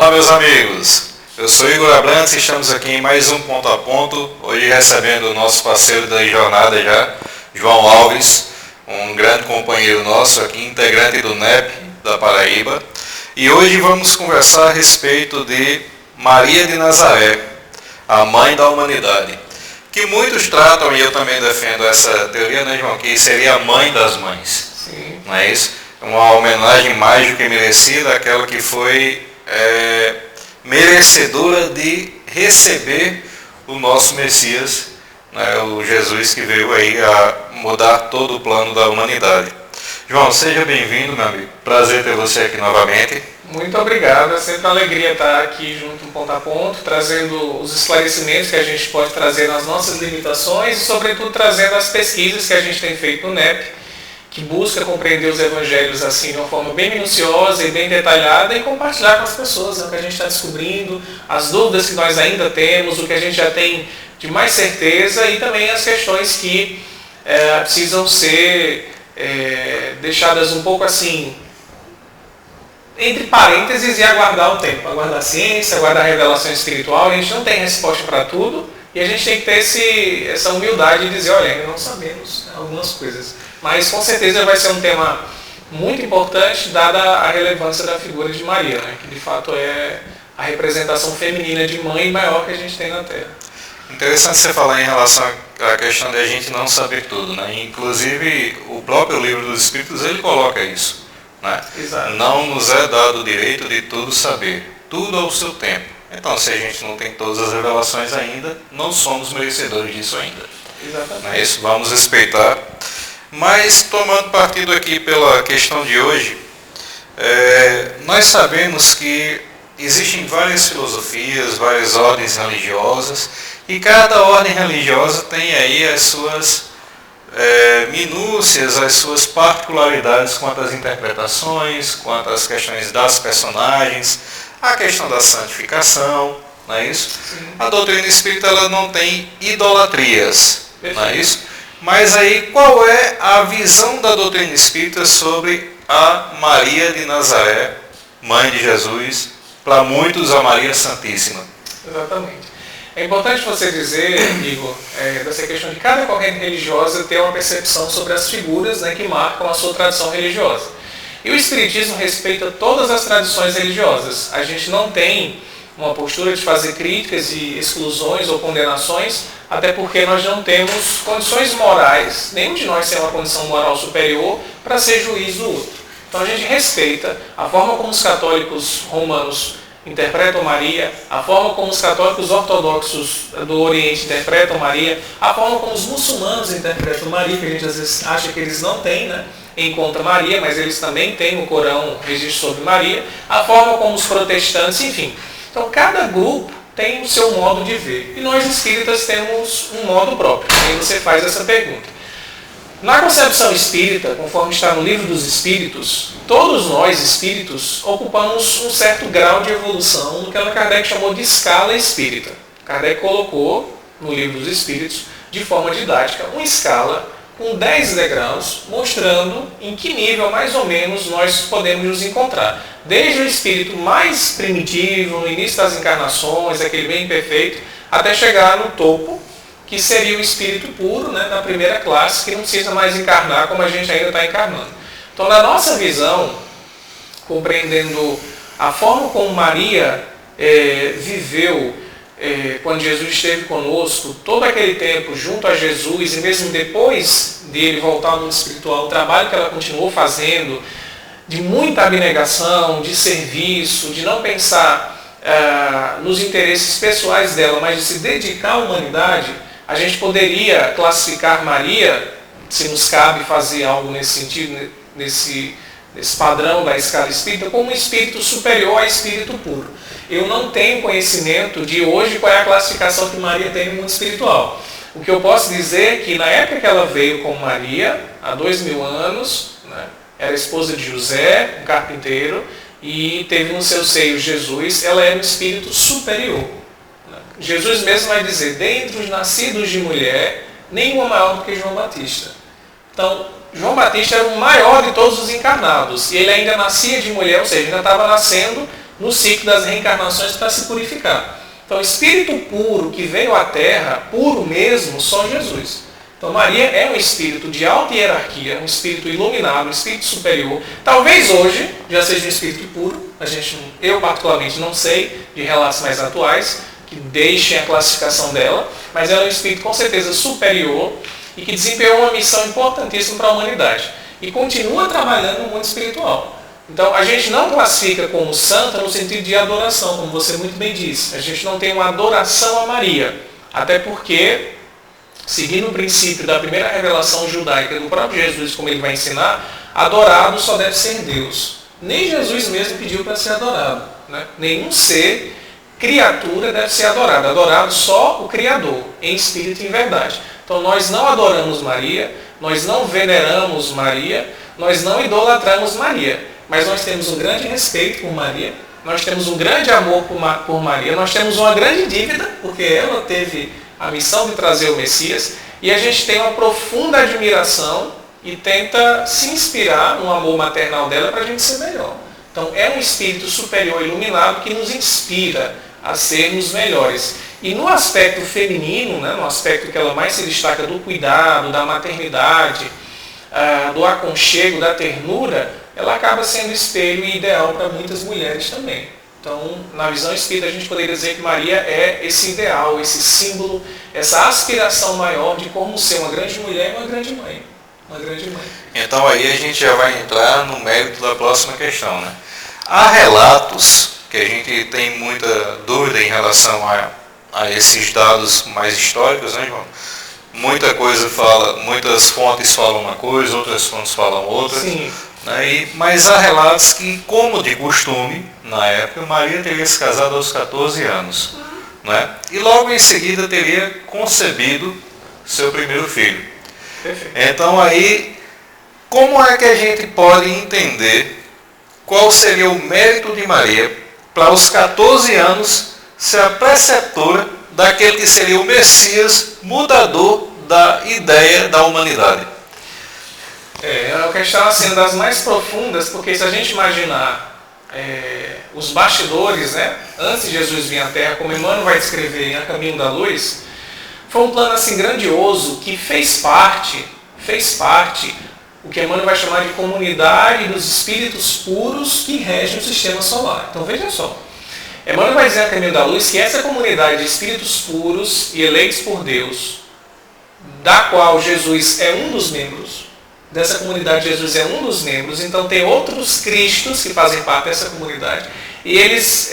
Olá, meus amigos. Eu sou Igor Abrantes e estamos aqui em mais um Ponto a Ponto. Hoje recebendo o nosso parceiro da jornada já, João Alves, um grande companheiro nosso aqui, integrante do NEP da Paraíba. E hoje vamos conversar a respeito de Maria de Nazaré, a mãe da humanidade. Que muitos tratam, e eu também defendo essa teoria, né, João, que seria a mãe das mães. Sim. Não é isso? Uma homenagem mais do que merecida àquela que foi merecedora de receber o nosso Messias, né, o Jesus que veio aí a mudar todo o plano da humanidade. João, seja bem-vindo, meu amigo. Prazer ter você aqui novamente. Muito obrigado, é sempre uma alegria estar aqui junto no Ponto a Ponto, trazendo os esclarecimentos que a gente pode trazer nas nossas limitações e, sobretudo, trazendo as pesquisas que a gente tem feito no NEP, que busca compreender os evangelhos assim de uma forma bem minuciosa e bem detalhada e compartilhar com as pessoas, né, o que a gente está descobrindo, as dúvidas que nós ainda temos, o que a gente já tem de mais certeza e também as questões que precisam ser deixadas um pouco assim, entre parênteses, e aguardar o tempo, aguardar a ciência, aguardar a revelação espiritual. A gente não tem resposta para tudo e a gente tem que ter essa humildade de dizer, olha, ainda não sabemos algumas coisas. Mas com certeza vai ser um tema muito importante, dada a relevância da figura de Maria, né, que de fato é a representação feminina de mãe maior que a gente tem na Terra. Interessante você falar em relação à questão de a gente não saber tudo, né? Inclusive o próprio Livro dos Espíritos ele coloca isso, né? Exato. Não nos é dado o direito de tudo saber, tudo ao seu tempo. Então, se a gente não tem todas as revelações ainda, não somos merecedores disso ainda. Exatamente. Não é isso? Vamos respeitar. Mas, tomando partido aqui pela questão de hoje, nós sabemos que existem várias filosofias, várias ordens religiosas, e cada ordem religiosa tem aí as suas minúcias, as suas particularidades quanto às interpretações, quanto às questões das personagens, a questão da santificação, não é isso? Sim. A doutrina espírita ela não tem idolatrias, não é isso? Mas aí qual é a visão da doutrina espírita sobre a Maria de Nazaré, mãe de Jesus, para muitos a Maria Santíssima? Exatamente. É importante você dizer, Igor, dessa questão de cada corrente religiosa ter uma percepção sobre as figuras, né, que marcam a sua tradição religiosa. E o Espiritismo respeita todas as tradições religiosas. A gente não tem uma postura de fazer críticas e exclusões ou condenações, até porque nós não temos condições morais, nenhum de nós tem uma condição moral superior para ser juiz do outro. Então a gente respeita a forma como os católicos romanos interpretam Maria, a forma como os católicos ortodoxos do Oriente interpretam Maria, a forma como os muçulmanos interpretam Maria, que a gente às vezes acha que eles não têm, né, em conta Maria, mas eles também têm o Corão registro sobre Maria, a forma como os protestantes, enfim. Então cada grupo tem o seu modo de ver. E nós espíritas temos um modo próprio. Aí você faz essa pergunta. Na concepção espírita, conforme está no Livro dos Espíritos, todos nós espíritos ocupamos um certo grau de evolução no que Allan Kardec chamou de escala espírita. Kardec colocou no Livro dos Espíritos, de forma didática, uma escala com 10 degraus, mostrando em que nível mais ou menos nós podemos nos encontrar. Desde o espírito mais primitivo, no início das encarnações, aquele bem perfeito, até chegar no topo, que seria o espírito puro, né, da primeira classe, que não precisa mais encarnar como a gente ainda está encarnando. Então, na nossa visão, compreendendo a forma como Maria viveu quando Jesus esteve conosco, todo aquele tempo junto a Jesus, e mesmo depois dele voltar ao mundo espiritual, o trabalho que ela continuou fazendo, de muita abnegação, de serviço, de não pensar nos interesses pessoais dela, mas de se dedicar à humanidade, a gente poderia classificar Maria, se nos cabe fazer algo nesse sentido, nesse padrão da escala espírita, como um espírito superior a espírito puro. Eu não tenho conhecimento de hoje qual é a classificação que Maria tem no mundo espiritual. O que eu posso dizer é que na época que ela veio como Maria, há 2000 anos, né, era esposa de José, um carpinteiro, e teve no seu seio Jesus, ela era um espírito superior. Jesus mesmo vai dizer, dentre os nascidos de mulher, nenhuma maior do que João Batista. Então, João Batista era o maior de todos os encarnados, e ele ainda nascia de mulher, ou seja, ainda estava nascendo no ciclo das reencarnações para se purificar. Então, o espírito puro que veio à Terra, puro mesmo, só Jesus. Então, Maria é um espírito de alta hierarquia, um espírito iluminado, um espírito superior. Talvez hoje já seja um espírito puro. Eu, particularmente, não sei de relatos mais atuais que deixem a classificação dela, mas ela é um espírito com certeza superior e que desempenhou uma missão importantíssima para a humanidade. E continua trabalhando no mundo espiritual. Então, a gente não classifica como santa no sentido de adoração, como você muito bem disse. A gente não tem uma adoração a Maria. Até porque, seguindo o princípio da primeira revelação judaica do próprio Jesus, como ele vai ensinar, adorado só deve ser Deus. Nem Jesus mesmo pediu para ser adorado. Né? Nenhum ser, criatura, deve ser adorado. Adorado só o Criador, em espírito e em verdade. Então, nós não adoramos Maria, nós não veneramos Maria, nós não idolatramos Maria. Mas nós temos um grande respeito por Maria, nós temos um grande amor por Maria, nós temos uma grande dívida, porque ela teve a missão de trazer o Messias, e a gente tem uma profunda admiração e tenta se inspirar no amor maternal dela para a gente ser melhor. Então é um espírito superior iluminado que nos inspira a sermos melhores. E no aspecto feminino, né, no aspecto que ela mais se destaca do cuidado, da maternidade, do aconchego, da ternura, ela acaba sendo espelho e ideal para muitas mulheres também. Então, na visão espírita, a gente poderia dizer que Maria é esse ideal, esse símbolo, essa aspiração maior de como ser uma grande mulher e uma grande mãe. Uma grande mãe. Então aí a gente já vai entrar no mérito da próxima questão, né? Há relatos que a gente tem muita dúvida em relação a esses dados mais históricos, né, João? Muitas fontes falam uma coisa, outras fontes falam outra. Sim. Né? Mas há relatos que, como de costume, na época, Maria teria se casado aos 14 anos. Né? E logo em seguida teria concebido seu primeiro filho. Perfeito. Então aí, como é que a gente pode entender qual seria o mérito de Maria para aos 14 anos ser a preceptora daquele que seria o Messias mudador da ideia da humanidade? É uma questão assim, das mais profundas, porque se a gente imaginar os bastidores, né, antes de Jesus vir à Terra, como Emmanuel vai descrever em A Caminho da Luz, foi um plano assim grandioso que fez parte o que Emmanuel vai chamar de comunidade dos espíritos puros que regem o sistema solar. Então veja só, Emmanuel vai dizer a Caminho da Luz que essa comunidade de espíritos puros e eleitos por Deus, da qual Jesus é um dos membros, dessa comunidade Jesus é um dos membros, então tem outros cristos que fazem parte dessa comunidade, e eles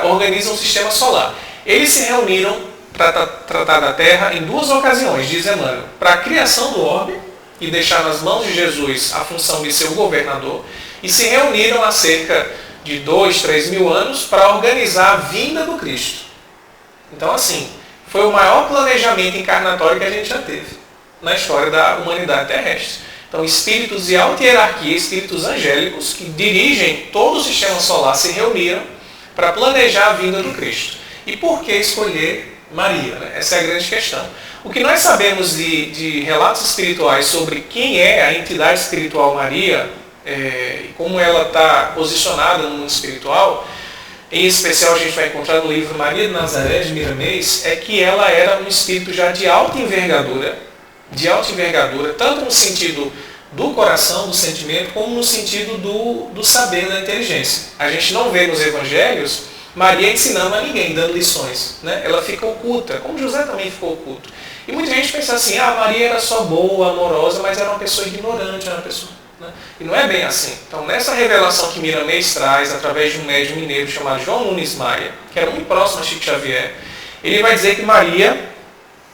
organizam o sistema solar. Eles se reuniram para tratar da Terra em duas ocasiões, diz Emmanuel, para a criação do orbe, e deixar nas mãos de Jesus a função de ser o governador, e se reuniram há cerca de 2, 3 mil anos para organizar a vinda do Cristo. Então assim, foi o maior planejamento encarnatório que a gente já teve na história da humanidade terrestre. Então espíritos de alta hierarquia, espíritos angélicos que dirigem todo o sistema solar se reuniram para planejar a vinda do Cristo. E por que escolher Maria? Né? Essa é a grande questão. O que nós sabemos de relatos espirituais sobre quem é a entidade espiritual Maria, e como ela está posicionada no mundo espiritual, em especial a gente vai encontrar no livro Maria de Nazaré, de Miramês, é que ela era um espírito já de alta envergadura, tanto no sentido do coração, do sentimento, como no sentido do saber, da inteligência. A gente não vê nos evangelhos Maria ensinando a ninguém, dando lições. Né? Ela fica oculta, como José também ficou oculto. E muita gente pensa assim, Maria era só boa, amorosa, mas era uma pessoa ignorante, era uma pessoa... Né? E não é bem assim. Então, nessa revelação que Miramês traz, através de um médium mineiro chamado João Nunes Maia, que era muito próximo a Chico Xavier, ele vai dizer que Maria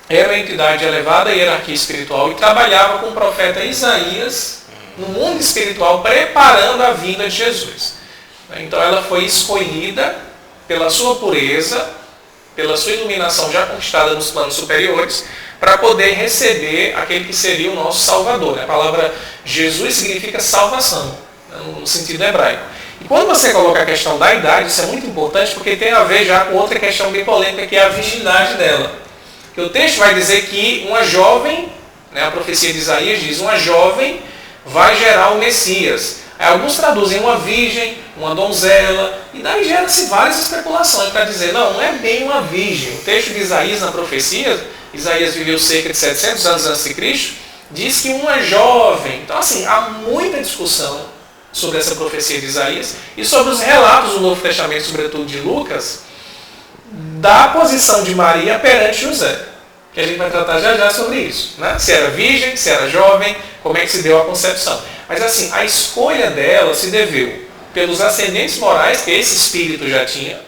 era uma entidade de elevada hierarquia espiritual e trabalhava com o profeta Isaías no mundo espiritual, preparando a vinda de Jesus. Então, ela foi escolhida pela sua pureza, pela sua iluminação já conquistada nos planos superiores, para poder receber aquele que seria o nosso Salvador. A palavra Jesus significa salvação, no sentido hebraico. E quando você coloca a questão da idade, isso é muito importante, porque tem a ver já com outra questão bem polêmica, que é a virgindade dela. Porque o texto vai dizer que uma jovem, né, a profecia de Isaías diz, uma jovem vai gerar o Messias. Aí alguns traduzem uma virgem, uma donzela, E daí gera-se várias especulações para dizer, não é bem uma virgem. O texto de Isaías na profecia, Isaías viveu cerca de 700 anos antes de Cristo, diz que uma jovem. Então assim, há muita discussão sobre essa profecia de Isaías e sobre os relatos do Novo Testamento, sobretudo de Lucas, da posição de Maria perante José. Que a gente vai tratar já já sobre isso. Né? Se era virgem, se era jovem, como é que se deu a concepção. Mas assim, a escolha dela se deveu pelos ascendentes morais que esse espírito já tinha,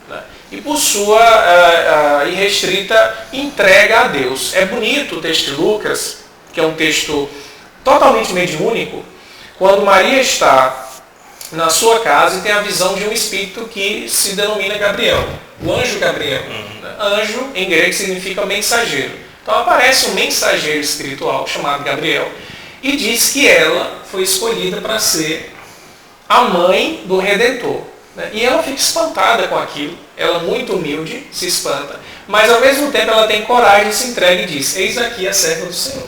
né? E por sua irrestrita entrega a Deus. É bonito o texto de Lucas, que é um texto totalmente mediúnico, quando Maria está na sua casa e tem a visão de um espírito que se denomina Gabriel, o anjo Gabriel. Anjo, em grego, significa mensageiro. Então aparece um mensageiro espiritual chamado Gabriel e diz que ela foi escolhida para ser a mãe do Redentor. E ela fica espantada com aquilo, ela muito humilde, se espanta, mas ao mesmo tempo ela tem coragem, se entrega e diz, eis aqui a serva do Senhor.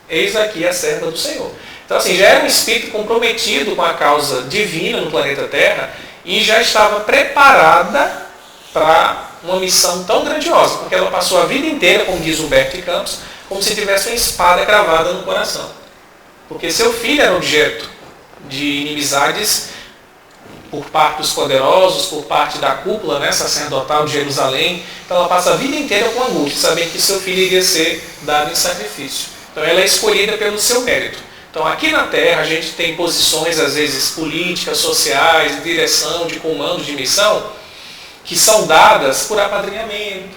Eis aqui a serva do Senhor. Então assim, já era um espírito comprometido com a causa divina no planeta Terra e já estava preparada para uma missão tão grandiosa, porque ela passou a vida inteira, como diz Humberto de Campos, como se tivesse uma espada cravada no coração. Porque seu filho era objeto de inimizades por parte dos poderosos, por parte da cúpula, né, sacerdotal de Jerusalém. Então ela passa a vida inteira com angústia, sabendo que seu filho iria ser dado em sacrifício. Então ela é escolhida pelo seu mérito. Então aqui na Terra a gente tem posições, às vezes, políticas, sociais, de direção, de comando, de missão, que são dadas por apadrinhamento,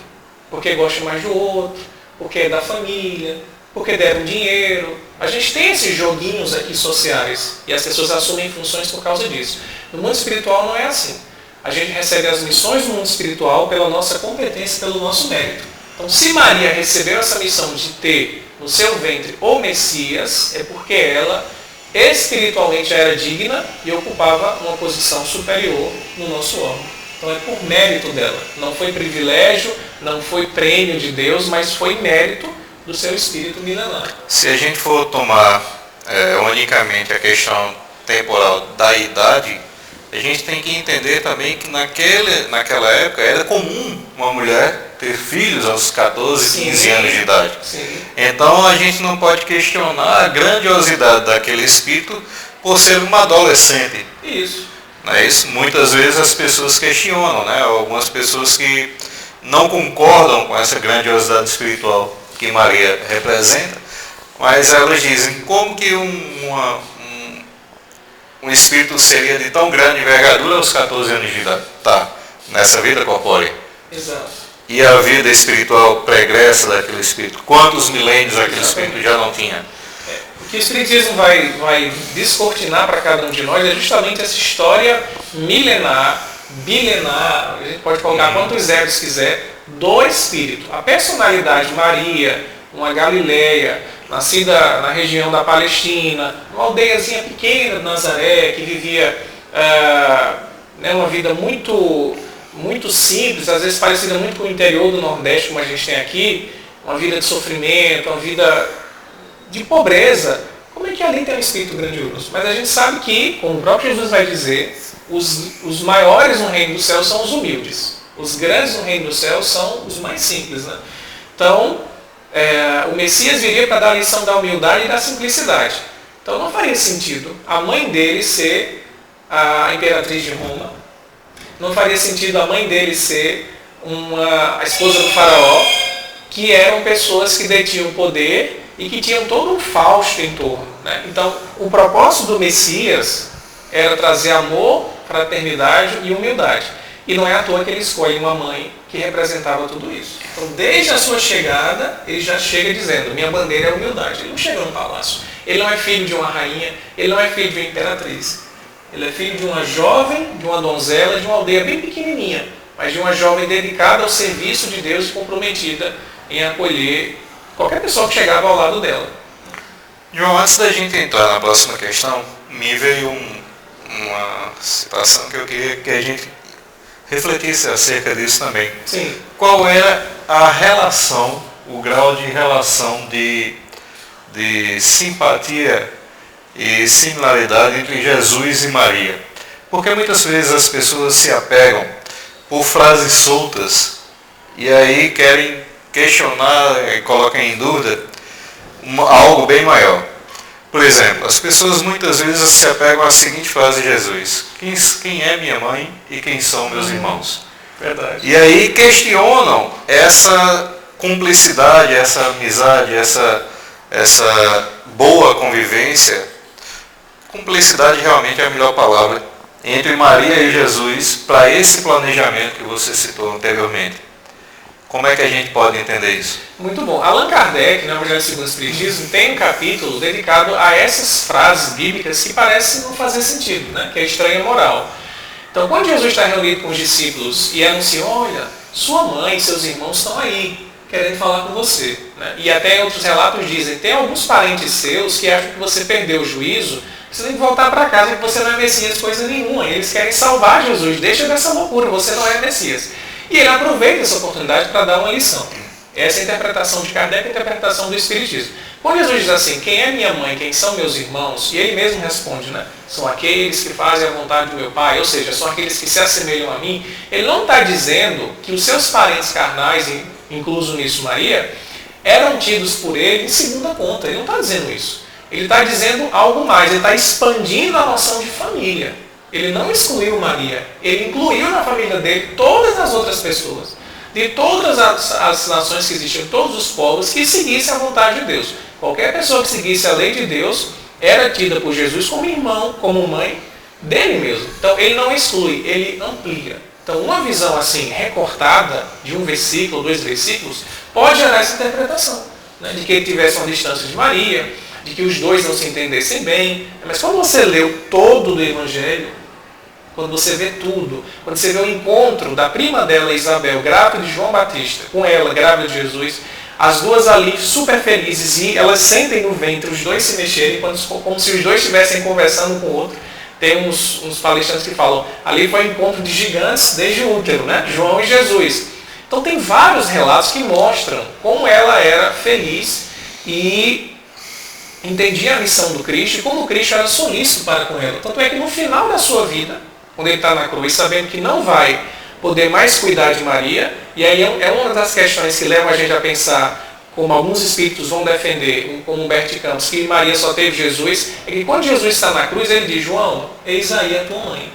porque gosta mais do outro, porque é da família, porque deram dinheiro. A gente tem esses joguinhos aqui sociais e as pessoas assumem funções por causa disso. No mundo espiritual não é assim. A gente recebe as missões do mundo espiritual pela nossa competência, pelo nosso mérito. Então, se Maria recebeu essa missão de ter no seu ventre o Messias, é porque ela espiritualmente já era digna e ocupava uma posição superior no nosso órgão. Então é por mérito dela. Não foi privilégio, não foi prêmio de Deus, mas foi mérito do seu espírito milenar. Se a gente for tomar unicamente a questão temporal da idade, a gente tem que entender também que naquela época era comum uma mulher ter filhos aos 14, 15 anos de idade. Sim. Então a gente não pode questionar a grandiosidade daquele espírito por ser uma adolescente. Isso. Não é isso? Muitas vezes as pessoas questionam, né? Algumas pessoas que não concordam com essa grandiosidade espiritual que Maria representa, mas elas dizem, como que um espírito seria de tão grande envergadura aos 14 anos de idade? Tá, nessa vida corpórea. Exato. E a vida espiritual pregressa daquele espírito? Quantos milênios aquele espírito já não tinha? O que o Espiritismo vai descortinar para cada um de nós é justamente essa história milenar, bilenar, a gente pode colocar quantos zeros quiser, do Espírito. A personalidade de Maria, uma Galileia, nascida na região da Palestina, uma aldeiazinha pequena de Nazaré, que vivia uma vida muito, muito simples, às vezes parecida muito com o interior do Nordeste, como a gente tem aqui, uma vida de sofrimento, uma vida de pobreza. Como é que ali tem um espírito grandioso? Mas a gente sabe que, como o próprio Jesus vai dizer, os maiores no reino do céu são os humildes. Os grandes no reino do céu são os mais simples. Né? Então, o Messias viria para dar a lição da humildade e da simplicidade. Então não faria sentido a mãe dele ser a imperatriz de Roma. Não faria sentido a mãe dele ser a esposa do faraó, que eram pessoas que detinham poder e que tinham todo um fausto em torno. Né? Então, o propósito do Messias era trazer amor, fraternidade e humildade. E não é à toa que ele escolhe uma mãe que representava tudo isso. Então, desde a sua chegada, ele já chega dizendo, minha bandeira é a humildade. Ele não chega no palácio. Ele não é filho de uma rainha, ele não é filho de uma imperatriz. Ele é filho de uma jovem, de uma donzela, de uma aldeia bem pequenininha, mas de uma jovem dedicada ao serviço de Deus e comprometida em acolher qualquer pessoa que chegava ao lado dela. João, antes da gente entrar na próxima questão, me veio uma situação que eu queria que a gente refletisse acerca disso também. Sim. Qual era a relação, o grau de relação de simpatia e similaridade entre Jesus e Maria? Porque muitas vezes as pessoas se apegam por frases soltas e aí querem questionar e colocam em dúvida algo bem maior. Por exemplo, as pessoas muitas vezes se apegam à seguinte frase de Jesus: quem é minha mãe e quem são meus irmãos? Verdade. E aí questionam essa cumplicidade, essa amizade, essa boa convivência. Cumplicidade realmente é a melhor palavra entre Maria e Jesus para esse planejamento que você citou anteriormente. Como é que a gente pode entender isso? Muito bom. Allan Kardec, na Evangelho segundo o Espiritismo, tem um capítulo dedicado a essas frases bíblicas que parecem não fazer sentido, né? Que é estranha moral. Então, quando Jesus está reunido com os discípulos e anuncia: olha, sua mãe e seus irmãos estão aí, querendo falar com você. Né? E até outros relatos dizem: tem alguns parentes seus que acham que você perdeu o juízo, você tem que voltar para casa, que você não é Messias coisa nenhuma. Eles querem salvar Jesus. Deixa dessa loucura, você não é Messias. E ele aproveita essa oportunidade para dar uma lição. Essa é a interpretação de Kardec, a interpretação do Espiritismo. Quando Jesus diz assim: quem é minha mãe, quem são meus irmãos? E ele mesmo responde, né? São aqueles que fazem a vontade do meu Pai, ou seja, são aqueles que se assemelham a mim. Ele não está dizendo que os seus parentes carnais, incluso nisso Maria, eram tidos por ele em segunda conta. Ele não está dizendo isso. Ele está dizendo algo mais, ele está expandindo a noção de família. Ele não excluiu Maria, ele incluiu na família dele todas as outras pessoas, de todas as nações que existiam, todos os povos que seguissem a vontade de Deus. Qualquer pessoa que seguisse a lei de Deus era tida por Jesus como irmão, como mãe dele mesmo. Então ele não exclui, ele amplia. Então uma visão assim recortada de um versículo, 2 versículos, pode gerar essa interpretação, né, de que ele tivesse uma distância de Maria, de que os dois não se entendessem bem. Mas quando você leu todo do Evangelho, quando você vê tudo, quando você vê o encontro da prima dela, Isabel, grávida de João Batista, com ela, grávida de Jesus, as duas ali super felizes, e elas sentem no ventre os dois se mexerem, como se os dois estivessem conversando com o outro. Tem uns palestrantes que falam: ali foi um encontro de gigantes desde o útero, né? João e Jesus. Então tem vários relatos que mostram como ela era feliz e entendia a missão do Cristo e como o Cristo era solícito para com ela. Tanto é que no final da sua vida, quando ele está na cruz, sabendo que não vai poder mais cuidar de Maria, e aí é uma das questões que leva a gente a pensar, como alguns espíritos vão defender, como Humberto Campos, que Maria só teve Jesus, é que quando Jesus está na cruz, ele diz: João, eis aí a tua mãe.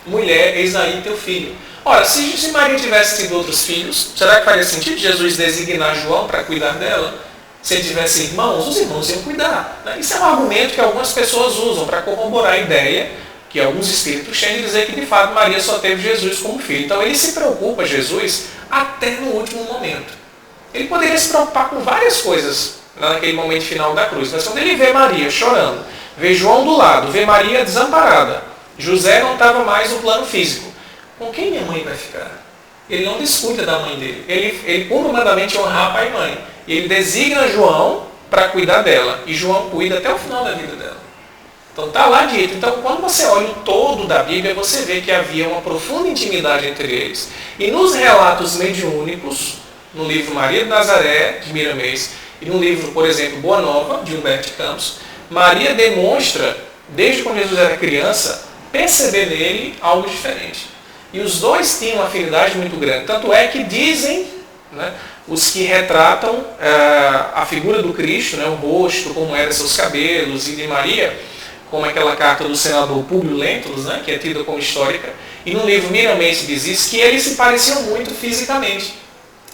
Mulher, eis aí teu filho. Ora, se Maria tivesse tido outros filhos, será que faria sentido Jesus designar João para cuidar dela? Se ele tivesse irmãos, os irmãos iam cuidar. Né? Isso é um argumento que algumas pessoas usam para corroborar a ideia que alguns espíritos têm de dizer que de fato Maria só teve Jesus como filho. Então ele se preocupa, Jesus, até no último momento. Ele poderia se preocupar com várias coisas naquele momento final da cruz, mas quando ele vê Maria chorando, vê João do lado, vê Maria desamparada, José não estava mais no plano físico, com quem minha mãe vai ficar? Ele não descuida da mãe dele, ele cumpre o mandamento de honrar pai e mãe, e ele designa João para cuidar dela, e João cuida até o final da vida dela. Então está lá dito. Então quando você olha o todo da Bíblia, você vê que havia uma profunda intimidade entre eles. E nos relatos mediúnicos, no livro Maria de Nazaré, de Miramês, e no livro, por exemplo, Boa Nova, de Humberto Campos, Maria demonstra, desde quando Jesus era criança, perceber nele algo diferente. E os dois tinham uma afinidade muito grande. Tanto é que dizem, né, os que retratam a figura do Cristo, né, o rosto, como eram seus cabelos, e de Maria, como aquela carta do senador Públio Lentulus, né, que é tida como histórica, e no livro Miramês diz isso, que eles se pareciam muito fisicamente.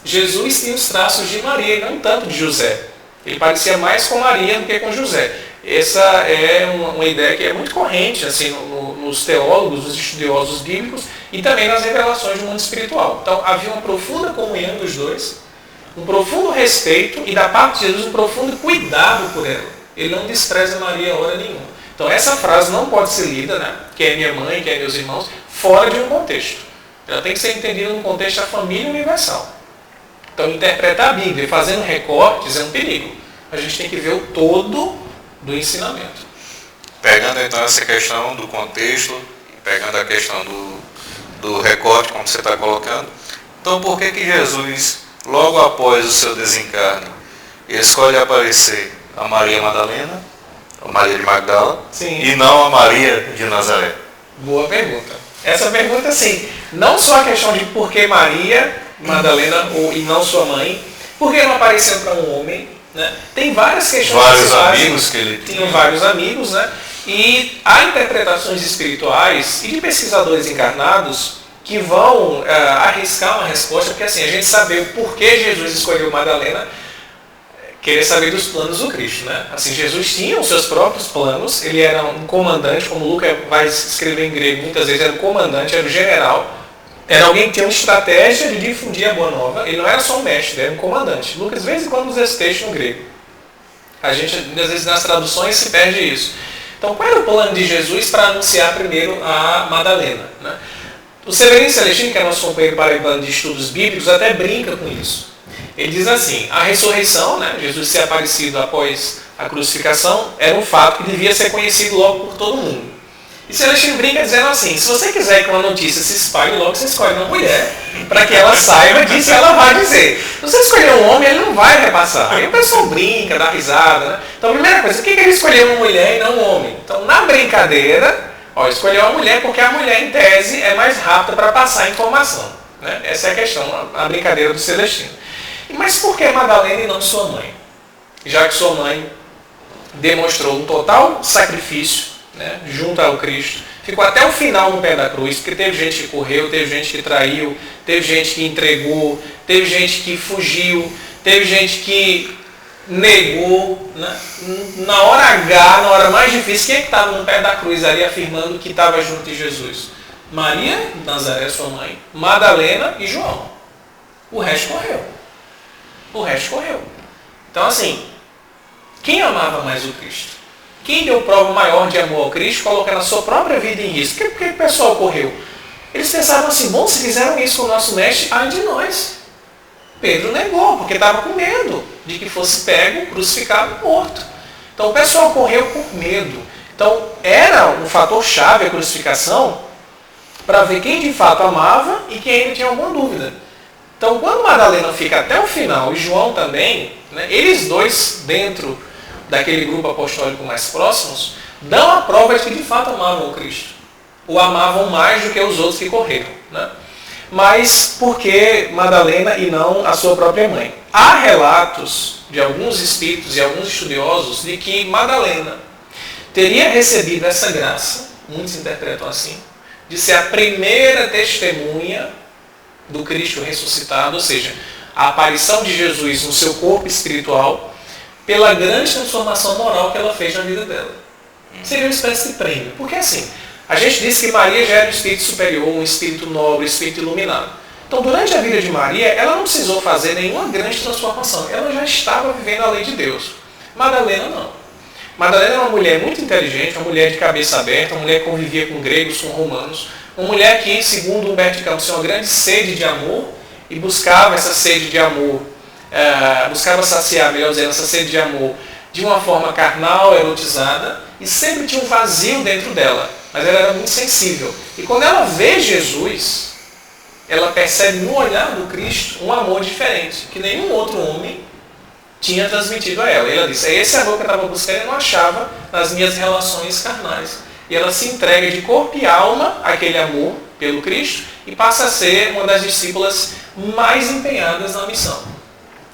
Jesus tinha os traços de Maria e não tanto de José. Ele parecia mais com Maria do que com José. Essa é uma ideia que é muito corrente assim, nos teólogos, nos estudiosos bíblicos e também nas revelações do mundo espiritual. Então havia uma profunda comunhão dos dois, um profundo respeito e da parte de Jesus um profundo cuidado por ela. Ele não despreza Maria hora nenhuma. Então essa frase não pode ser lida, né? Que é minha mãe, que é meus irmãos, fora de um contexto. Ela tem que ser entendida no contexto da família universal. Então interpretar a Bíblia fazendo recortes é um perigo. A gente tem que ver o todo do ensinamento. Pegando então essa questão do contexto, pegando a questão do recorte, como você está colocando, então por que Jesus, logo após o seu desencarne, escolhe aparecer a Maria Madalena, a Maria de Magdala, sim, e não a Maria de Nazaré? Boa pergunta. Essa pergunta, assim, não só a questão de por que Maria Madalena e não sua mãe, por que não apareceu para um homem, né? Tem várias questões. Vários amigos que ele tinha. Vários amigos, né? E há interpretações espirituais e de pesquisadores encarnados que vão arriscar uma resposta, porque assim, a gente sabe o porquê Jesus escolheu Madalena, querer saber dos planos do Cristo, né? Assim, Jesus tinha os seus próprios planos, ele era um comandante, como Lucas vai escrever em grego, muitas vezes era um comandante, era um general, era alguém que tinha uma estratégia de difundir a boa nova, ele não era só um mestre, ele era um comandante. Lucas, de vez em quando, usa esse texto no grego. A gente, às vezes, nas traduções se perde isso. Então, qual era o plano de Jesus para anunciar primeiro a Madalena, né? O Severino Celestino, que é nosso companheiro paraibano de estudos bíblicos, até brinca com isso. Ele diz assim, a ressurreição, né, Jesus ser aparecido após a crucificação, era um fato que devia ser conhecido logo por todo mundo. E Celestino brinca dizendo assim, se você quiser que uma notícia se espalhe logo, você escolhe uma mulher, para que ela saiba disso e ela vai dizer. Se você escolher um homem, ele não vai repassar. Aí o pessoal brinca, dá risada, né? Então a primeira coisa, por que ele escolheu uma mulher e não um homem? Então na brincadeira, escolheu uma mulher porque a mulher, em tese, é mais rápida para passar a informação, né? Essa é a questão, a brincadeira do Celestino. Mas por que Madalena e não sua mãe? Já que sua mãe demonstrou um total sacrifício, né, junto ao Cristo, ficou até o final no pé da cruz, porque teve gente que correu, teve gente que traiu, teve gente que entregou, teve gente que fugiu, teve gente que negou, né? Na hora H, na hora mais difícil, quem é que estava no pé da cruz ali afirmando que estava junto de Jesus? Maria, Nazaré, sua mãe, Madalena e João. O resto correu. O resto correu. Então, assim, quem amava mais o Cristo? Quem deu prova maior de amor ao Cristo, colocando a sua própria vida em risco? Por que o pessoal correu? Eles pensavam assim, bom, se fizeram isso com o nosso mestre, ai de nós. Pedro negou, porque estava com medo de que fosse pego, crucificado e morto. Então, o pessoal correu por medo. Então, era um fator chave a crucificação para ver quem de fato amava e quem ainda tinha alguma dúvida. Então, quando Madalena fica até o final, e João também, né, eles dois, dentro daquele grupo apostólico mais próximos, dão a prova de que de fato amavam o Cristo. O amavam mais do que os outros que correram, né? Mas por que Madalena e não a sua própria mãe? Há relatos de alguns espíritos e alguns estudiosos de que Madalena teria recebido essa graça, muitos interpretam assim, de ser a primeira testemunha do Cristo ressuscitado, ou seja, a aparição de Jesus no seu corpo espiritual, pela grande transformação moral que ela fez na vida dela. Seria uma espécie de prêmio. Porque assim, a gente disse que Maria já era um espírito superior, um espírito nobre, um espírito iluminado. Então, durante a vida de Maria, ela não precisou fazer nenhuma grande transformação. Ela já estava vivendo a lei de Deus. Madalena não. Madalena era uma mulher muito inteligente, uma mulher de cabeça aberta, uma mulher que convivia com gregos, com romanos, uma mulher que, segundo Humberto de Campos, tinha uma grande sede de amor e buscava essa sede de amor, buscava saciar, melhor dizendo, essa sede de amor de uma forma carnal, erotizada, e sempre tinha um vazio dentro dela, mas ela era muito sensível. E quando ela vê Jesus, ela percebe no olhar do Cristo um amor diferente, que nenhum outro homem tinha transmitido a ela. E ela disse, é esse amor que eu estava buscando e não achava nas minhas relações carnais. E ela se entrega de corpo e alma àquele amor pelo Cristo e passa a ser uma das discípulas mais empenhadas na missão.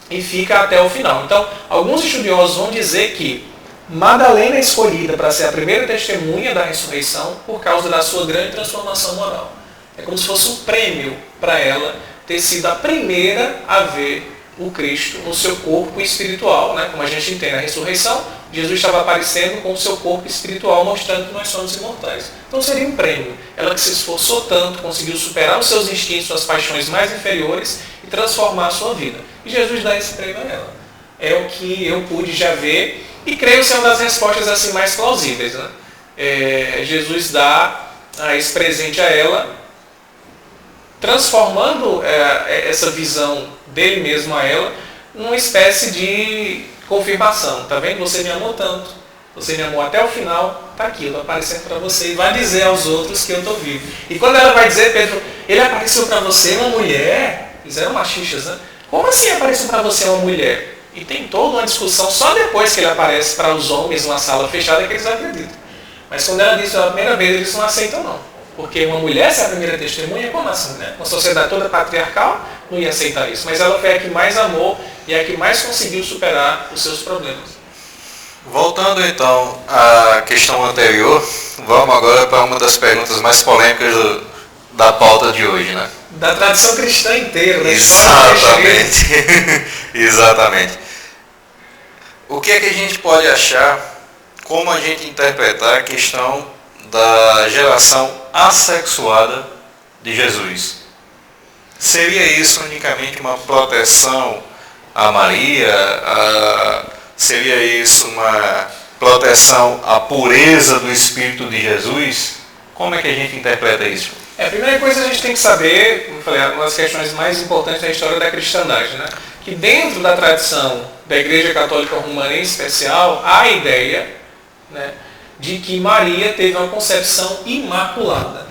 E fica até o final. Então, alguns estudiosos vão dizer que Madalena é escolhida para ser a primeira testemunha da ressurreição por causa da sua grande transformação moral. É como se fosse um prêmio para ela ter sido a primeira a ver o Cristo no seu corpo espiritual, né? Como a gente entende a ressurreição, Jesus estava aparecendo com o seu corpo espiritual, mostrando que nós somos imortais. Então seria um prêmio. Ela que se esforçou tanto, conseguiu superar os seus instintos, suas paixões mais inferiores e transformar a sua vida. E Jesus dá esse prêmio a ela. É o que eu pude já ver e creio ser uma das respostas assim mais plausíveis, né? Jesus dá esse presente a ela, transformando essa visão dele mesmo a ela numa espécie de confirmação. Tá vendo? Você me amou tanto, você me amou até o final, tá aqui, eu tô aparecendo para você e vai dizer aos outros que eu tô vivo. E quando ela vai dizer, Pedro, ele apareceu para você uma mulher, eles eram machistas, né? Como assim apareceu para você uma mulher? E tem toda uma discussão só depois que ele aparece para os homens numa sala fechada que eles acreditam. Mas quando ela diz pela primeira vez, eles não aceitam não. Porque uma mulher ser a primeira testemunha, como assim, né? Uma sociedade toda patriarcal não ia aceitar isso. Mas ela foi a que mais amou e a que mais conseguiu superar os seus problemas. Voltando então à questão anterior, vamos agora para uma das perguntas mais polêmicas da pauta de hoje, né? Da tradição cristã inteira, né? Exatamente. Exatamente. O que é que a gente pode achar, como a gente interpretar a questão da geração assexuada de Jesus? Seria isso unicamente uma proteção a Maria? Seria isso uma proteção à pureza do Espírito de Jesus? Como é que a gente interpreta isso? A primeira coisa a gente tem que saber, como eu falei, uma das questões mais importantes da história da cristandade, né? Que dentro da tradição da Igreja Católica Romana em especial, há a ideia, né, de que Maria teve uma concepção imaculada.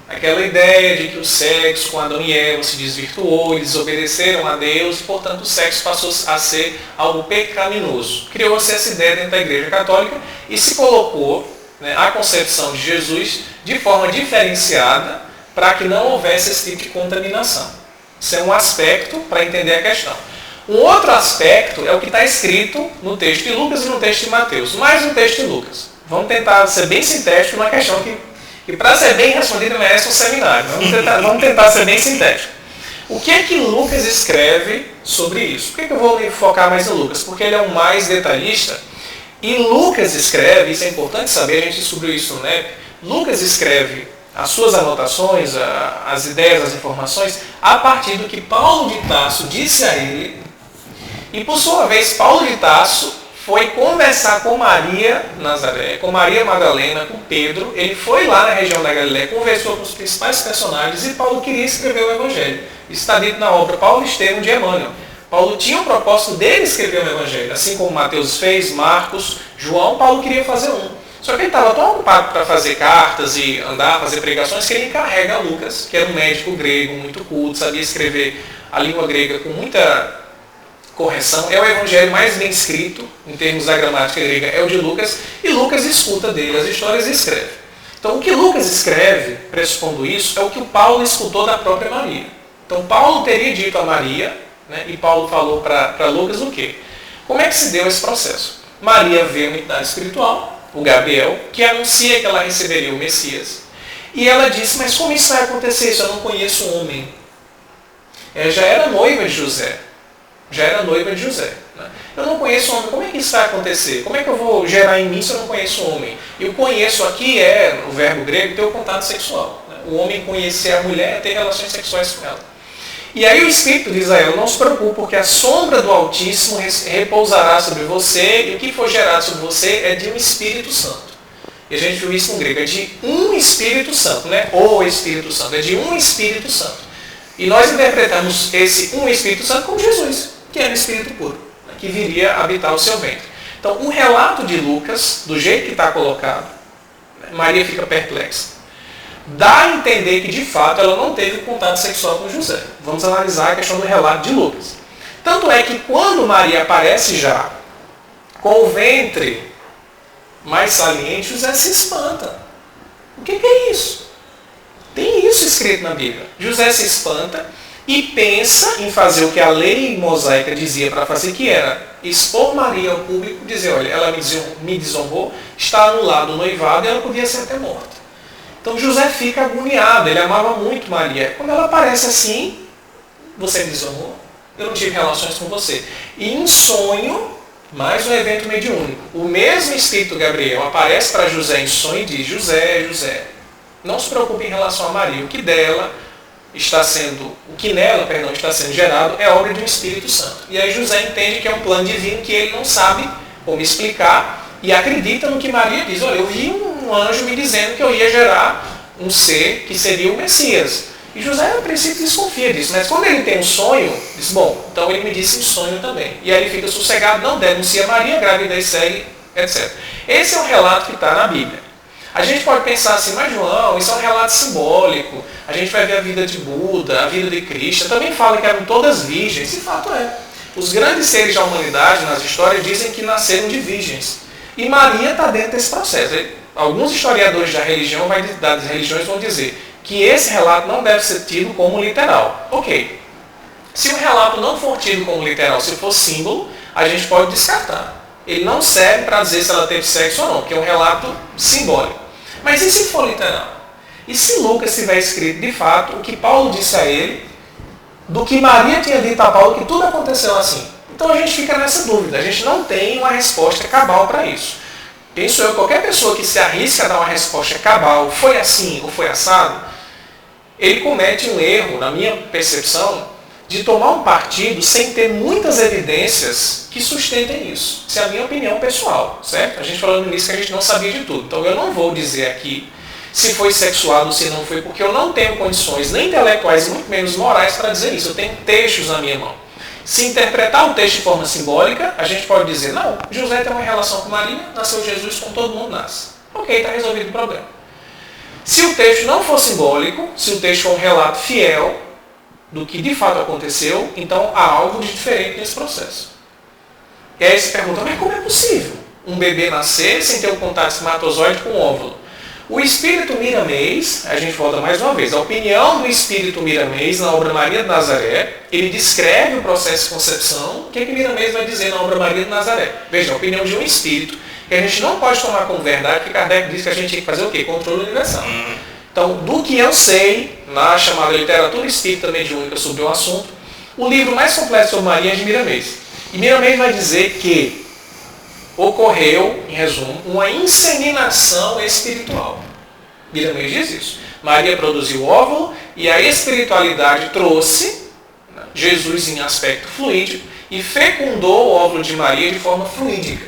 Aquela ideia de que o sexo com Adão e Eva se desvirtuou, eles obedeceram a Deus e, portanto, o sexo passou a ser algo pecaminoso. Criou-se essa ideia dentro da Igreja Católica e se colocou, né, a concepção de Jesus de forma diferenciada para que não houvesse esse tipo de contaminação. Isso é um aspecto para entender a questão. Um outro aspecto é o que está escrito no texto de Lucas e no texto de Mateus, mais no texto de Lucas. Vamos tentar ser bem sintético numa questão que para ser bem respondida merece um seminário. Vamos tentar ser bem sintético. O que é que Lucas escreve sobre isso? Por que eu vou me focar mais no Lucas? Porque ele é o mais detalhista. E Lucas escreve, isso é importante saber, a gente descobriu isso, né? Lucas escreve as suas anotações, as ideias, as informações, a partir do que Paulo de Tarso disse a ele. E por sua vez, Paulo de Tarso foi conversar com Maria Nazaré, com Maria Madalena, com Pedro. Ele foi lá na região da Galileia, conversou com os principais personagens e Paulo queria escrever o Evangelho. Isso está dito na obra Paulo Estevão de Emmanuel. Paulo tinha o propósito dele escrever o Evangelho. Assim como Mateus fez, Marcos, João, Paulo queria fazer um. Só que ele estava tão ocupado para fazer cartas e andar, fazer pregações, que ele encarrega Lucas, que era um médico grego, muito culto, sabia escrever a língua grega com muita correção. É o evangelho mais bem escrito, em termos da gramática grega, é o de Lucas, e Lucas escuta dele as histórias e escreve. Então, o que Lucas escreve, pressupondo isso, é o que o Paulo escutou da própria Maria. Então, Paulo teria dito a Maria, né, e Paulo falou para Lucas o quê? Como é que se deu esse processo? Maria vê uma entidade espiritual, o Gabriel, que anuncia que ela receberia o Messias. E ela disse, mas como isso vai acontecer se eu não conheço um homem? Ela já era noiva de José. Né? Eu não conheço homem, como é que isso vai acontecer? Como é que eu vou gerar em mim se eu não conheço homem? E o conheço aqui é, o verbo grego, ter o contato sexual. Né? O homem conhecer a mulher é ter relações sexuais com ela. E aí o Espírito diz a ela, não se preocupe, porque a sombra do Altíssimo repousará sobre você, e o que for gerado sobre você é de um Espírito Santo. E a gente viu isso no grego, é de um Espírito Santo, não é o Espírito Santo, é de um Espírito Santo. E nós interpretamos esse um Espírito Santo como Jesus, que era o Espírito puro, né, que viria habitar o seu ventre. Então, o relato de Lucas, do jeito que está colocado, Maria fica perplexa. Dá a entender que, de fato, ela não teve contato sexual com José. Vamos analisar a questão do relato de Lucas. Tanto é que quando Maria aparece já com o ventre mais saliente, José se espanta. O que é isso? Tem isso escrito na Bíblia. José se espanta e pensa em fazer o que a lei mosaica dizia para fazer, que era expor Maria ao público, dizer, olha, ela me desonrou, está anulado o noivado e ela podia ser até morta. Então José fica agoniado, ele amava muito Maria. Quando ela aparece assim, você me desonrou? Eu não tive relações com você. E em sonho, mais um evento mediúnico. O mesmo Espírito Gabriel aparece para José em sonho e diz, José, José, não se preocupe em relação a Maria. O que nela está sendo gerado é obra de um Espírito Santo. E aí José entende que é um plano divino que ele não sabe como explicar e acredita no que Maria diz. Olha, eu vi um anjo me dizendo que eu ia gerar um ser que seria o Messias. E José, a princípio, desconfia disso. Mas quando ele tem um sonho, diz, bom, então ele me disse em sonho também. E aí ele fica sossegado, não denuncia Maria, grávida e segue, etc. Esse é o relato que está na Bíblia. A gente pode pensar assim, mas João, isso é um relato simbólico. A gente vai ver a vida de Buda, a vida de Krishna. Também fala que eram todas virgens. E fato é. Os grandes seres da humanidade, nas histórias, dizem que nasceram de virgens. E Maria está dentro desse processo. alguns historiadores das religiões vão dizer que esse relato não deve ser tido como literal. Ok. Se o relato não for tido como literal, se for símbolo, a gente pode descartar. Ele não serve para dizer se ela teve sexo ou não, porque é um relato simbólico. Mas e se for literal? E se Lucas tiver escrito de fato o que Paulo disse a ele, do que Maria tinha dito a Paulo, que tudo aconteceu assim? Então a gente fica nessa dúvida, a gente não tem uma resposta cabal para isso. Penso eu, qualquer pessoa que se arrisca a dar uma resposta cabal, foi assim ou foi assado, ele comete um erro, na minha percepção, de tomar um partido sem ter muitas evidências que sustentem isso. Essa é a minha opinião pessoal, certo? A gente falou no início que a gente não sabia de tudo. Então eu não vou dizer aqui se foi sexuado ou se não foi, porque eu não tenho condições nem intelectuais, muito menos morais para dizer isso. Eu tenho textos na minha mão. Se interpretar o texto de forma simbólica, a gente pode dizer, não, José tem uma relação com Maria, nasceu Jesus como todo mundo nasce. Ok, está resolvido o problema. Se o texto não for simbólico, se o texto for um relato fiel do que de fato aconteceu, então há algo de diferente nesse processo. E aí você pergunta, mas como é possível um bebê nascer sem ter um contato espermatozoide com o óvulo? O espírito miramês, a gente volta mais uma vez, a opinião do espírito miramês na obra Maria de Nazaré, ele descreve o processo de concepção. O que Miramês vai dizer na obra Maria de Nazaré? Veja, a opinião de um espírito, que a gente não pode tomar como verdade, que Kardec diz que a gente tem que fazer o quê? Controle universal. Então, do que eu sei, na chamada literatura espírita mediúnica sobre o assunto, o livro mais completo sobre Maria é de Miramês. E Miramês vai dizer que ocorreu, em resumo, uma inseminação espiritual. Miramês diz isso. Maria produziu o óvulo e a espiritualidade trouxe Jesus em aspecto fluídico e fecundou o óvulo de Maria de forma fluídica,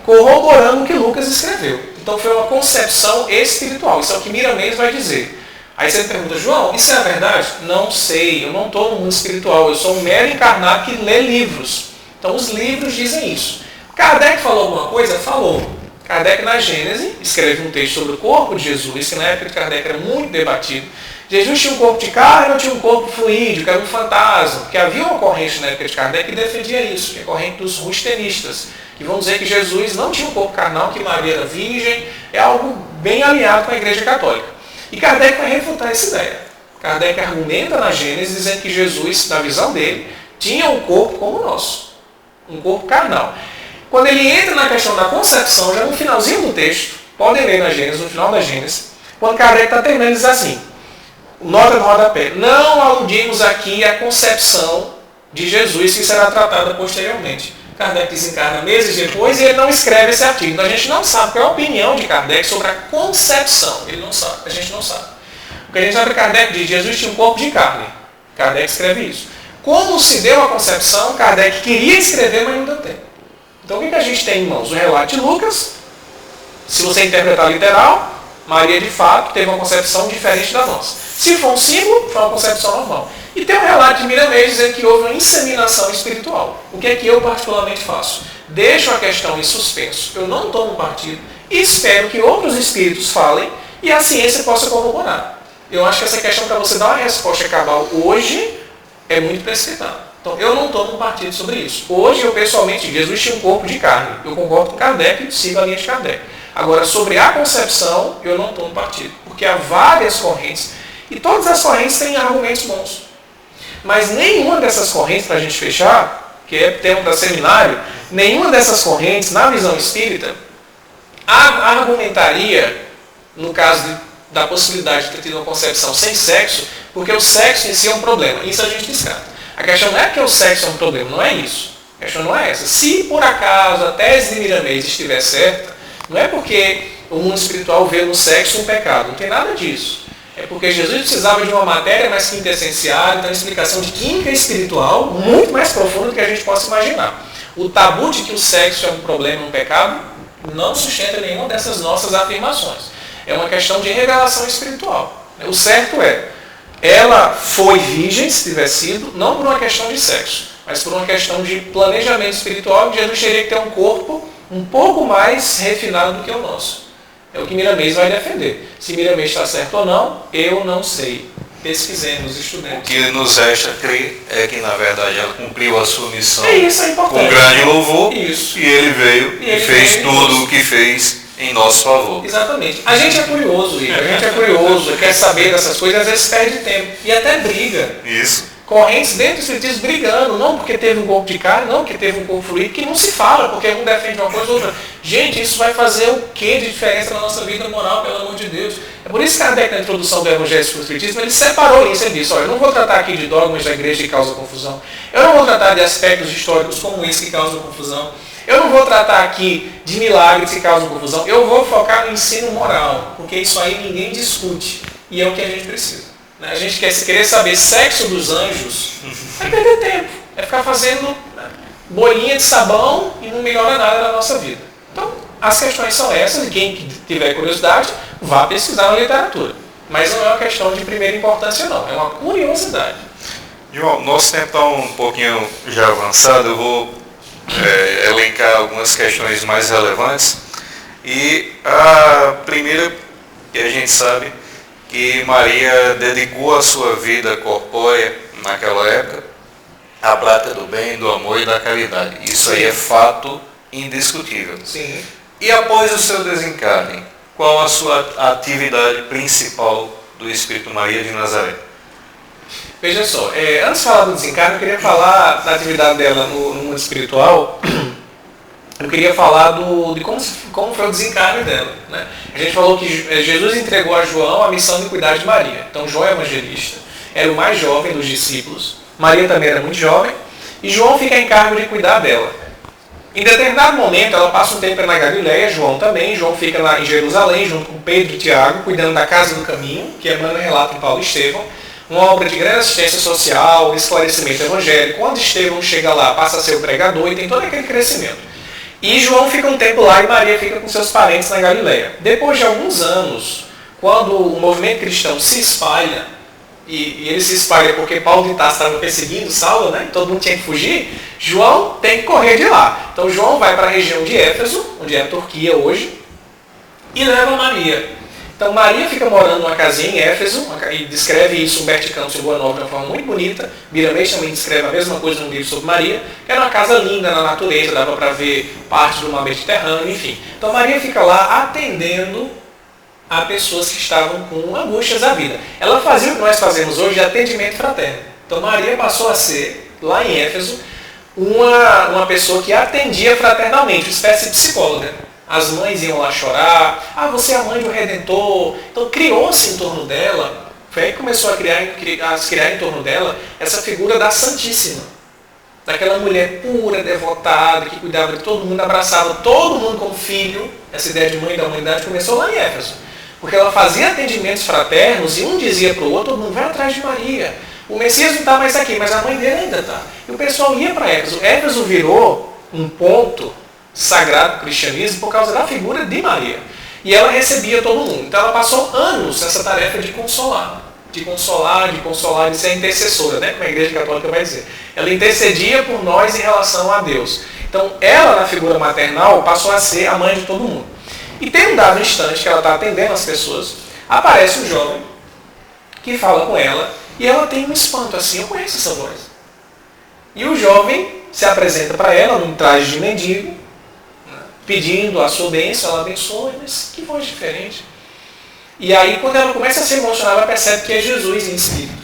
corroborando o que Lucas escreveu. Então foi uma concepção espiritual. Isso é o que Miramês vai dizer. Aí você me pergunta, João, isso é a verdade? Não sei, eu não estou no mundo espiritual, eu sou um mero encarnado que lê livros. Então os livros dizem isso. Kardec falou alguma coisa? Falou. Kardec na Gênese escreve um texto sobre o corpo de Jesus, que na época de Kardec era muito debatido. Jesus tinha um corpo de carne ou tinha um corpo fluídico, era um fantasma? Porque havia uma corrente na época de Kardec que defendia isso, que é a corrente dos rustenistas, que vão dizer que Jesus não tinha um corpo carnal, que Maria era virgem, é algo bem alinhado com a Igreja Católica. E Kardec vai refutar essa ideia. Kardec argumenta na Gênesis dizendo que Jesus, na visão dele, tinha um corpo como o nosso, um corpo carnal. Quando ele entra na questão da concepção, já no finalzinho do texto, podem ler na Gênesis, no final da Gênesis, quando Kardec está terminando, ele diz assim, nota no rodapé, não aludimos aqui à concepção de Jesus, que será tratada posteriormente. Kardec desencarna meses depois e ele não escreve esse artigo. Então a gente não sabe qual é a opinião de Kardec sobre a concepção. Ele não sabe, a gente não sabe. O que a gente sabe que Kardec diz, Jesus tinha um corpo de carne. Kardec escreve isso. Como se deu a concepção, Kardec queria escrever, mas não deu tempo. Então o que a gente tem em mãos? O relato de Lucas, se você interpretar literal, Maria de fato teve uma concepção diferente da nossa. Se for um símbolo, foi uma concepção normal. E tem um relato de Miramês dizendo que houve uma inseminação espiritual. O que é que eu particularmente faço? Deixo a questão em suspenso. Eu não tomo partido e espero que outros espíritos falem e a ciência possa corroborar. Eu acho que essa questão para você dar uma resposta cabal hoje é muito precipitada. Então, eu não tomo partido sobre isso. Hoje, eu pessoalmente, Jesus tinha um corpo de carne. Eu concordo com Kardec e sigo a linha de Kardec. Agora, sobre a concepção, eu não tomo partido. Porque há várias correntes, e todas as correntes têm argumentos bons. Mas nenhuma dessas correntes, para a gente fechar, que é tema da seminário, nenhuma dessas correntes, na visão espírita, argumentaria, no caso da possibilidade de ter tido uma concepção sem sexo, porque o sexo em si é um problema. Isso a gente descarta. A questão não é que o sexo é um problema, não é isso. A questão não é essa. Se por acaso a tese de Miramês estiver certa, não é porque o mundo espiritual vê no sexo um pecado, não tem nada disso. É porque Jesus precisava de uma matéria mais quintessencial, então uma explicação de química espiritual muito mais profunda do que a gente possa imaginar. O tabu de que o sexo é um problema, um pecado, não sustenta nenhuma dessas nossas afirmações. É uma questão de revelação espiritual. O certo é, ela foi virgem, se tiver sido, não por uma questão de sexo, mas por uma questão de planejamento espiritual, que Jesus teria que ter um corpo um pouco mais refinado do que o nosso. É o que Miramês vai defender. Se Miramês está certo ou não, eu não sei. Pesquisemos, estudemos. O que nos resta crer é que, na verdade, ela cumpriu a sua missão é importante. Com grande louvor. Isso. E ele veio e fez tudo o que fez em nosso favor. Exatamente. A gente é curioso, Igor. A gente é curioso, quer saber dessas coisas, às vezes perde tempo. E até briga. Isso. Correntes dentro do Espiritismo brigando, não porque teve um corpo de carne, não porque teve um corpo fluido, que não se fala, porque um defende uma coisa ou outra. Gente, isso vai fazer o que de diferença na nossa vida moral, pelo amor de Deus? É por isso que Kardec, na introdução do Evangelho para o Espiritismo, ele separou isso. Ele disse, olha, eu não vou tratar aqui de dogmas da igreja que causam confusão. Eu não vou tratar de aspectos históricos como esse que causam confusão. Eu não vou tratar aqui de milagres que causam confusão. Eu vou focar no ensino moral, porque isso aí ninguém discute. E é o que a gente precisa. A gente querer saber sexo dos anjos é perder tempo. É ficar fazendo bolinha de sabão e não melhora nada na nossa vida. Então, as questões são essas, e quem tiver curiosidade, vá pesquisar na literatura. Mas não é uma questão de primeira importância, não. É uma curiosidade. João, nosso tempo está um pouquinho já avançado. Eu vou elencar algumas questões mais relevantes. E a primeira, que a gente sabe, que Maria dedicou a sua vida corpórea naquela época à prática do bem, do amor e da caridade. Isso aí é fato indiscutível. Sim. E após o seu desencarne, qual a sua atividade principal do Espírito Maria de Nazaré? Veja só, antes de falar do desencarne, eu queria falar da atividade dela no mundo espiritual. Eu queria falar de como foi o desencarne dela. Né? A gente falou que Jesus entregou a João a missão de cuidar de Maria. Então João é evangelista, era o mais jovem dos discípulos. Maria também era muito jovem. E João fica em cargo de cuidar dela. Em determinado momento, ela passa um tempo na Galileia, João também. João fica lá em Jerusalém, junto com Pedro e Tiago, cuidando da Casa do Caminho, que Emmanuel relata em Paulo e Estevão. Uma obra de grande assistência social, esclarecimento evangélico. Quando Estevão chega lá, passa a ser o pregador e tem todo aquele crescimento. E João fica um tempo lá e Maria fica com seus parentes na Galileia. Depois de alguns anos, quando o movimento cristão se espalha, e ele se espalha porque Paulo de Tarso estava perseguindo Saulo, né? Todo mundo tinha que fugir, João tem que correr de lá. Então João vai para a região de Éfeso, onde é a Turquia hoje, e leva Maria. Então Maria fica morando numa casinha em Éfeso, e descreve isso Humberto Campos em Boa Nova de uma forma muito bonita. Miramês também descreve a mesma coisa no livro sobre Maria, que era uma casa linda na natureza, dava para ver parte do mar Mediterrâneo, enfim. Então Maria fica lá atendendo a pessoas que estavam com angústias da vida. Ela fazia o que nós fazemos hoje de atendimento fraterno. Então Maria passou a ser, lá em Éfeso, uma pessoa que atendia fraternalmente, uma espécie de psicóloga. As mães iam lá chorar, você é a mãe do Redentor. Então criou-se em torno dela, foi aí que começou a se criar em torno dela essa figura da Santíssima. Daquela mulher pura, devotada, que cuidava de todo mundo, abraçava todo mundo como filho. Essa ideia de mãe da humanidade começou lá em Éfeso. Porque ela fazia atendimentos fraternos e um dizia para o outro, todo mundo vai atrás de Maria. O Messias não está mais aqui, mas a mãe dele ainda está. E o pessoal ia para Éfeso. Éfeso virou um ponto sagrado do cristianismo por causa da figura de Maria. E ela recebia todo mundo. Então ela passou anos nessa tarefa de consolar. De ser intercessora, né? Como a Igreja Católica vai dizer. Ela intercedia por nós em relação a Deus. Então ela, na figura maternal, passou a ser a mãe de todo mundo. E tem um dado instante que ela está atendendo as pessoas, aparece um jovem que fala com ela e ela tem um espanto assim, eu conheço essa voz. E o jovem se apresenta para ela num traje de mendigo, pedindo a sua bênção, ela abençoa, mas que voz diferente. E aí, quando ela começa a se emocionar, ela percebe que é Jesus em espírito,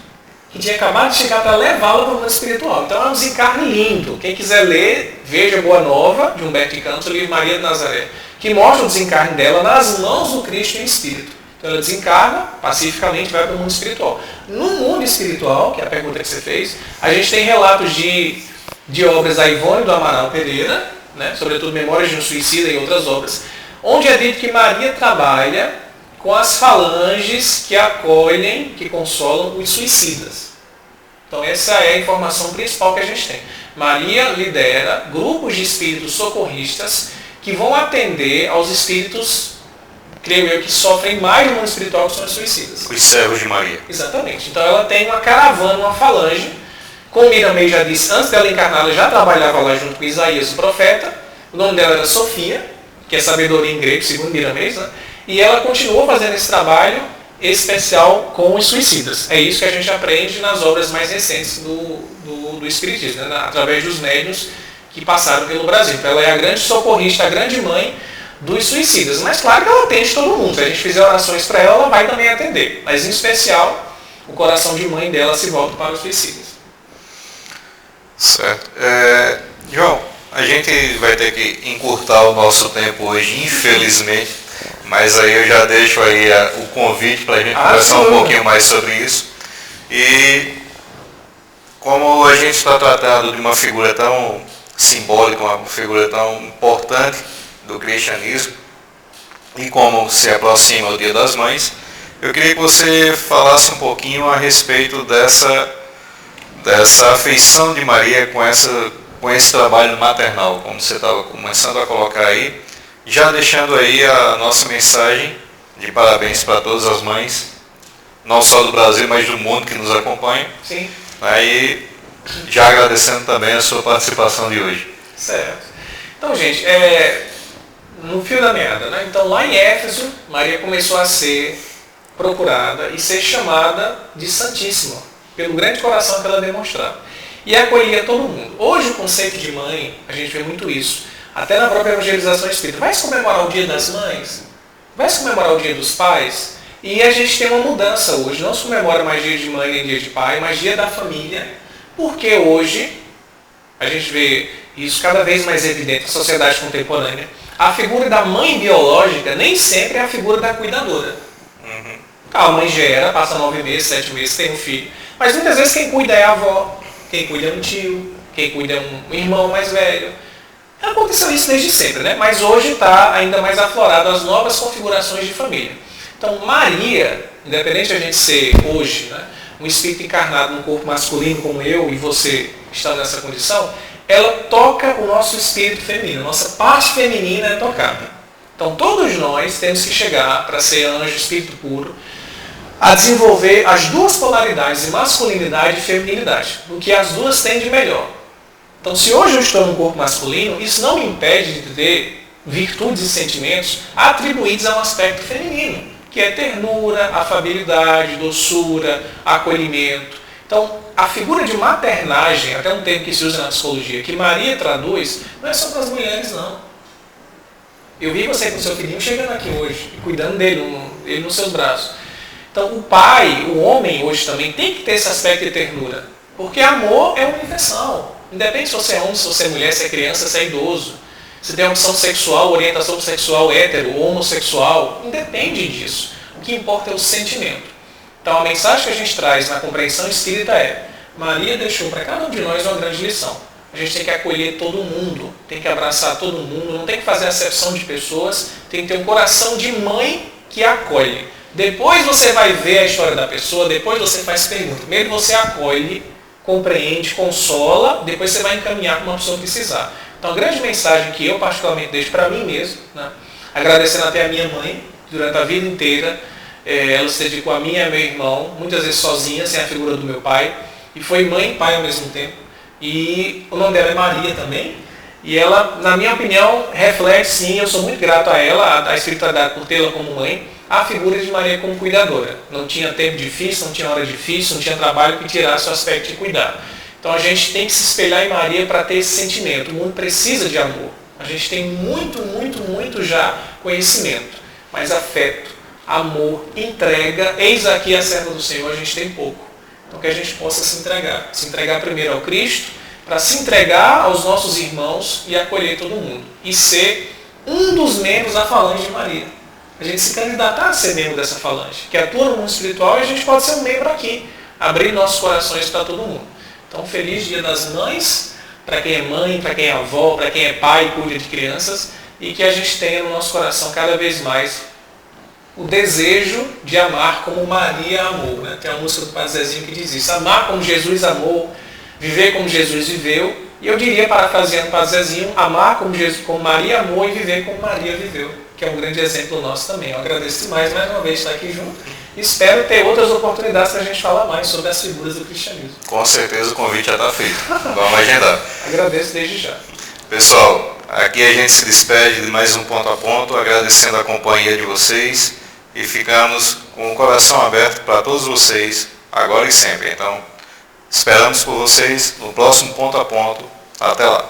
que tinha acabado de chegar para levá-la para o mundo espiritual. Então é um desencarne lindo. Quem quiser ler, veja Boa Nova, de Humberto Campos, o livro Maria de Nazaré, que mostra o desencarne dela nas mãos do Cristo em espírito. Então ela desencarna, pacificamente vai para o mundo espiritual. No mundo espiritual, que é a pergunta que você fez, a gente tem relatos de obras da Ivone do Amaral Pereira, né, sobretudo Memórias de um Suicida e outras obras, onde é dito que Maria trabalha com as falanges que acolhem, que consolam os suicidas. Então essa é a informação principal que a gente tem. Maria lidera grupos de espíritos socorristas que vão atender aos espíritos, creio eu, que sofrem mais no mundo espiritual, que são os suicidas. Os servos de Maria. Exatamente. Então ela tem uma caravana, uma falange. Como Miramês já disse, antes dela encarnar, ela já trabalhava lá junto com Isaías, o profeta. O nome dela era Sofia, que é sabedoria em grego, segundo Miramês, né? E ela continuou fazendo esse trabalho especial com os suicidas. É isso que a gente aprende nas obras mais recentes do Espiritismo, né? Através dos médiuns que passaram pelo Brasil. Então, ela é a grande socorrista, a grande mãe dos suicidas. Mas claro que ela atende todo mundo. Se a gente fizer orações para ela, ela vai também atender. Mas em especial, o coração de mãe dela se volta para os suicidas. Certo. João, a gente vai ter que encurtar o nosso tempo hoje, infelizmente. Mas aí eu já deixo aí o convite para a gente conversar um pouquinho mais sobre isso. E como a gente está tratando de uma figura tão simbólica, uma figura tão importante do cristianismo, e como se aproxima o Dia das Mães, eu queria que você falasse um pouquinho a respeito dessa afeição de Maria com esse trabalho maternal, como você estava começando a colocar aí, já deixando aí a nossa mensagem de parabéns para todas as mães, não só do Brasil, mas do mundo que nos acompanha. Sim. Aí, já agradecendo também a sua participação de hoje. Certo. Então, gente, no fio da meada, né? Então, lá em Éfeso, Maria começou a ser procurada e ser chamada de Santíssima, pelo grande coração que ela demonstrava. E acolhia todo mundo. Hoje, o conceito de mãe, a gente vê muito isso. Até na própria evangelização espírita. Vai se comemorar o Dia das Mães? Vai se comemorar o Dia dos Pais? E a gente tem uma mudança hoje. Não se comemora mais Dia de Mãe nem Dia de Pai, mas Dia da Família. Porque hoje, a gente vê isso cada vez mais evidente na sociedade contemporânea. A figura da mãe biológica nem sempre é a figura da cuidadora. A mãe gera, passa 9 meses, 7 meses, tem um filho. Mas muitas vezes quem cuida é a avó, quem cuida é um tio, quem cuida é um irmão mais velho. Aconteceu isso desde sempre, né? Mas hoje está ainda mais aflorado as novas configurações de família. Então Maria, independente de a gente ser hoje, né, um espírito encarnado num corpo masculino como eu e você estão nessa condição, ela toca o nosso espírito feminino, nossa parte feminina é tocada. Então todos nós temos que chegar para ser anjo, espírito puro, a desenvolver as duas polaridades de masculinidade e feminilidade, o que as duas têm de melhor. Então, se hoje eu estou no corpo masculino, isso não me impede de ter virtudes e sentimentos atribuídos a um aspecto feminino, que é ternura, afabilidade, doçura, acolhimento. Então, a figura de maternagem, até um termo que se usa na psicologia, que Maria traduz, não é só para as mulheres, não. Eu vi você com seu filhinho chegando aqui hoje, e cuidando dele nos seus braços. Então, o pai, o homem hoje também tem que ter esse aspecto de ternura, porque amor é universal. Independente se você é homem, se você é mulher, se é criança, se é idoso, se tem opção sexual, orientação sexual hétero, homossexual, independe disso. O que importa é o sentimento. Então a mensagem que a gente traz na compreensão espírita é: Maria deixou para cada um de nós uma grande lição. A gente tem que acolher todo mundo, tem que abraçar todo mundo, não tem que fazer acepção de pessoas, tem que ter um coração de mãe que acolhe. Depois você vai ver a história da pessoa, depois você faz pergunta. Primeiro você acolhe, compreende, consola, depois você vai encaminhar para uma pessoa precisar. Então a grande mensagem que eu particularmente deixo para mim mesmo, né, agradecendo até a minha mãe, durante a vida inteira, ela se dedicou a mim e a meu irmão, muitas vezes sozinha, sem a figura do meu pai, e foi mãe e pai ao mesmo tempo. E o nome dela é Maria também, e ela, na minha opinião, reflete sim, eu sou muito grato a ela, a espiritualidade por tê-la como mãe, a figura de Maria como cuidadora. Não tinha tempo difícil, não tinha hora difícil, não tinha trabalho que tirasse o aspecto de cuidar. Então a gente tem que se espelhar em Maria para ter esse sentimento. O mundo precisa de amor. A gente tem muito já conhecimento. Mas afeto, amor, entrega, eis aqui a serva do Senhor, a gente tem pouco. Então que a gente possa se entregar. Se entregar primeiro ao Cristo, para se entregar aos nossos irmãos e acolher todo mundo. E ser um dos membros da falange de Maria. A gente se candidatar a ser membro dessa falange, que atua no mundo espiritual, e a gente pode ser um membro aqui, abrir nossos corações para todo mundo. Então, feliz Dia das Mães, para quem é mãe, para quem é avó, para quem é pai e cuida de crianças, e que a gente tenha no nosso coração cada vez mais o desejo de amar como Maria amou. Né? Tem uma música do Padre Zezinho que diz isso: amar como Jesus amou, viver como Jesus viveu. E eu diria, parafraseando o Padre Zezinho, amar como Maria amou e viver como Maria viveu, que é um grande exemplo nosso também. Eu agradeço demais mais uma vez estar aqui junto. Espero ter outras oportunidades para a gente falar mais sobre as figuras do cristianismo. Com certeza o convite já está feito. Vamos agendar. Agradeço desde já. Pessoal, aqui a gente se despede de mais um Ponto a Ponto, agradecendo a companhia de vocês, e ficamos com o coração aberto para todos vocês, agora e sempre. Então, esperamos por vocês no próximo Ponto a Ponto. Até lá.